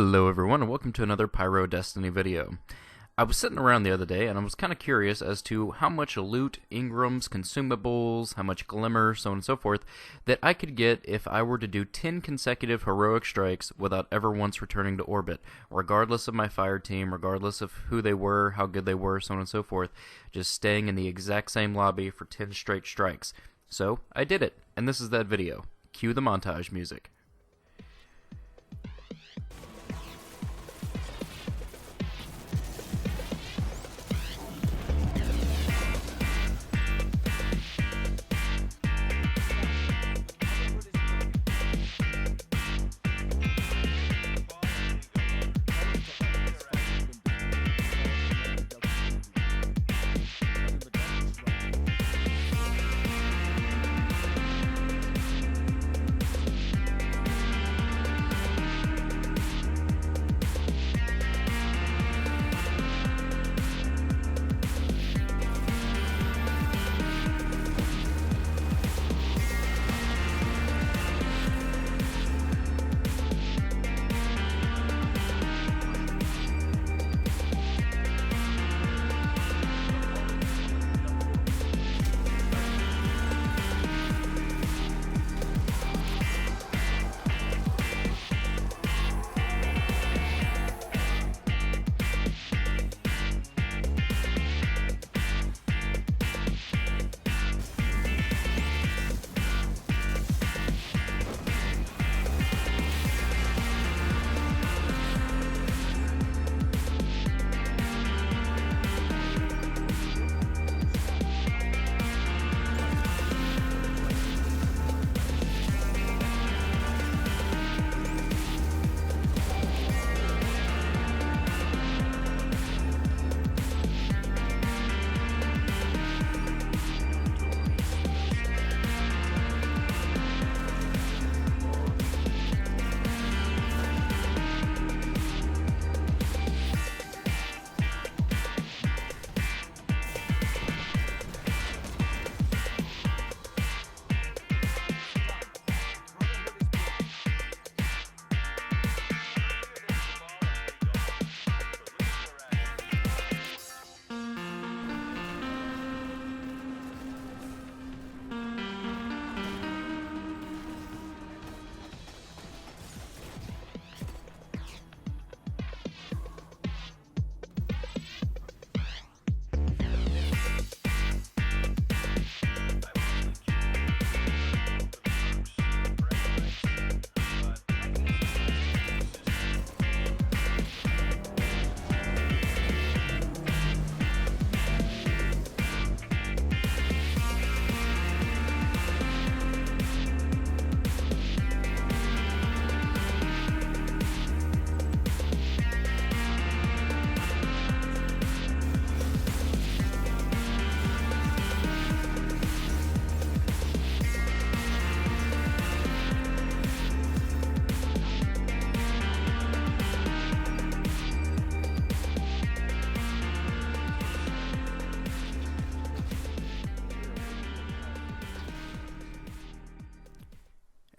Hello everyone and welcome to another Pyro Destiny video. I was sitting around the other day and I was kind of curious as to how much loot, engrams, consumables, how much glimmer, so on and so forth, that I could get if I were to do 10 consecutive heroic strikes without ever once returning to orbit, regardless of my fire team, regardless of who they were, how good they were, so on and so forth, just staying in the exact same lobby for 10 straight strikes. So, I did it, and this is that video. Cue the montage music.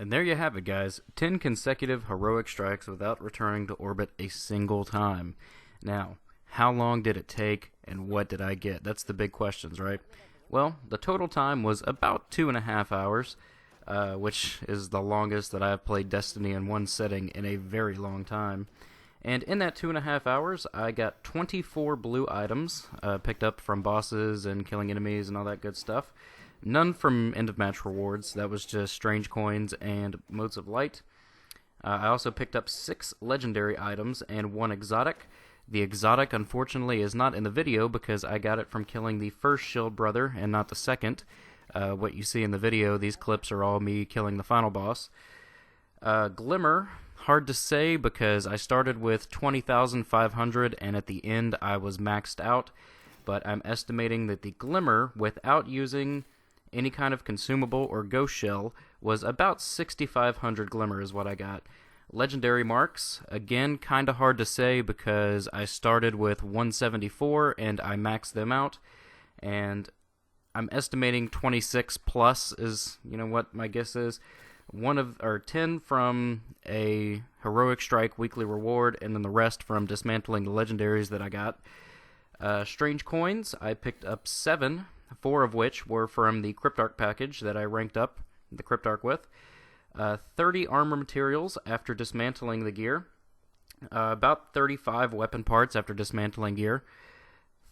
And there you have it, guys. 10 consecutive heroic strikes without returning to orbit a single time. Now, how long did it take, and what did I get? That's the big questions, right? Well, the total time was about 2.5 hours, which is the longest that I have played Destiny in one setting in a very long time. And in that 2.5 hours, I got 24 blue items, picked up from bosses and killing enemies and all that good stuff. None from end-of-match rewards. That was just strange coins and modes of light. I also picked up 6 legendary items and 1 exotic. The exotic, unfortunately, is not in the video because I got it from killing the first shield brother and not the second. What you see in the video, these clips are all me killing the final boss. Glimmer, hard to say because I started with 20,500 and at the end I was maxed out. But I'm estimating that the glimmer, without using any kind of consumable or ghost shell, was about 6,500 glimmer is what I got. Legendary marks, again, kinda hard to say because I started with 174 and I maxed them out, and I'm estimating 26 plus is, what my guess is. or 10 from a heroic strike weekly reward, and then the rest from dismantling the legendaries that I got. Strange coins, I picked up 7, 4 of which were from the Cryptarch package that I ranked up the Cryptarch with. 30 armor materials after dismantling the gear. About 35 weapon parts after dismantling gear.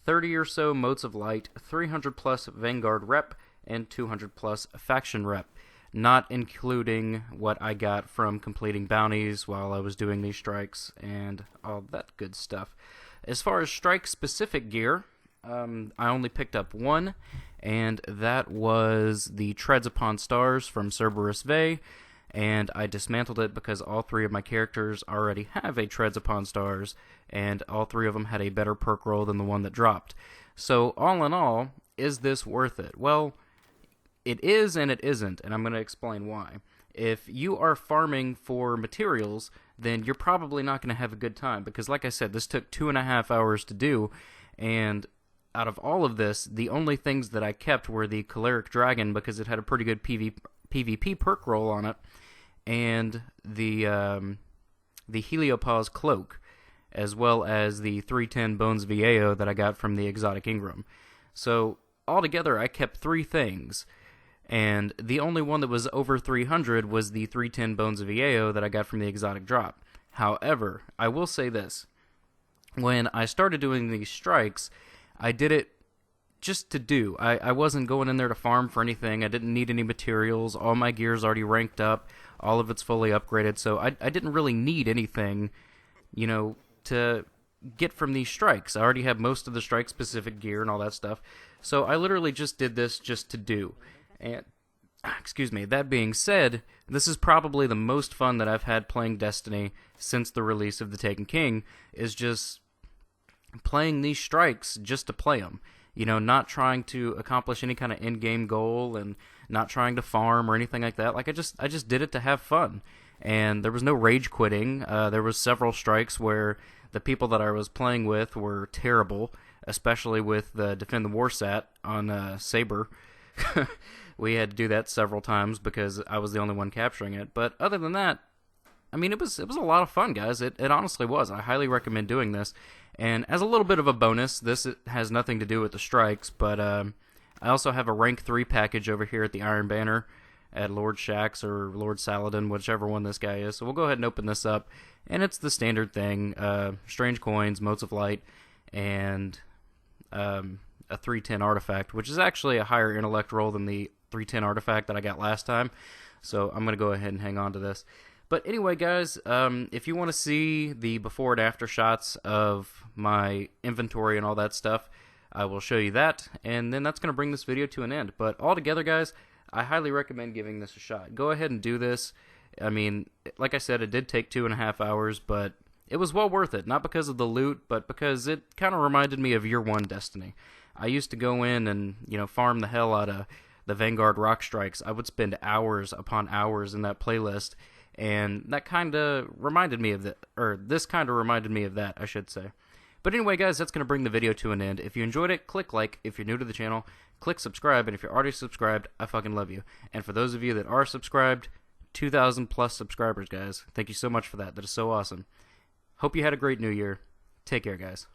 30 or so motes of light, 300 plus Vanguard rep, and 200 plus faction rep, not including what I got from completing bounties while I was doing these strikes and all that good stuff. As far as strike-specific gear, I only picked up 1, and that was the Treads Upon Stars from Cerberus Vey, and I dismantled it because all 3 of my characters already have a Treads Upon Stars, and all 3 of them had a better perk roll than the one that dropped. So, all in all, is this worth it? Well, it is and it isn't, and I'm going to explain why. If you are farming for materials, then you're probably not going to have a good time, because like I said, this took 2.5 hours to do, and out of all of this, the only things that I kept were the Choleric Dragon, because it had a pretty good PvP perk roll on it, and the Heliopause Cloak, as well as the 310 Bones Viejo that I got from the Exotic Ingram. So, altogether, I kept 3 things, and the only one that was over 300 was the 310 Bones Viejo that I got from the Exotic Drop. However, I will say this. When I started doing these strikes, I did it just to do. I wasn't going in there to farm for anything. I didn't need any materials. All my gear's already ranked up. All of it's fully upgraded, so I didn't really need anything, to get from these strikes. I already have most of the strike-specific gear and all that stuff, so I literally just did this just to do. And, excuse me, that being said, this is probably the most fun that I've had playing Destiny since the release of The Taken King, is just playing these strikes just to play them. Not trying to accomplish any kind of end-game goal and not trying to farm or anything like that. Like, I just did it to have fun. And there was no rage quitting. There was several strikes where the people that I was playing with were terrible, especially with the Defend the Warsat on Saber. We had to do that several times because I was the only one capturing it. But other than that, I mean, it was a lot of fun, guys. It honestly was. I highly recommend doing this. And as a little bit of a bonus, this has nothing to do with the strikes, but I also have a rank 3 package over here at the Iron Banner at Lord Shax or Lord Saladin, whichever one this guy is. So we'll go ahead and open this up, and it's the standard thing: strange coins, motes of light, and a 310 artifact, which is actually a higher intellect roll than the 310 artifact that I got last time. So I'm going to go ahead and hang on to this. But anyway, guys, if you want to see the before and after shots of my inventory and all that stuff, I will show you that, and then that's going to bring this video to an end. But altogether, guys, I highly recommend giving this a shot. Go ahead and do this. I mean, like I said, it did take 2.5 hours, but it was well worth it. Not because of the loot, but because it kind of reminded me of Year 1 Destiny. I used to go in and, farm the hell out of the Vanguard rock strikes. I would spend hours upon hours in that playlist, and that kind of reminded me of that, or this kind of reminded me of that, I should say. But anyway, guys, that's going to bring the video to an end. If you enjoyed it, click like. If you're new to the channel, click subscribe. And if you're already subscribed, I fucking love you. And for those of you that are subscribed, 2,000 plus subscribers, guys. Thank you so much for that. That is so awesome. Hope you had a great new year. Take care, guys.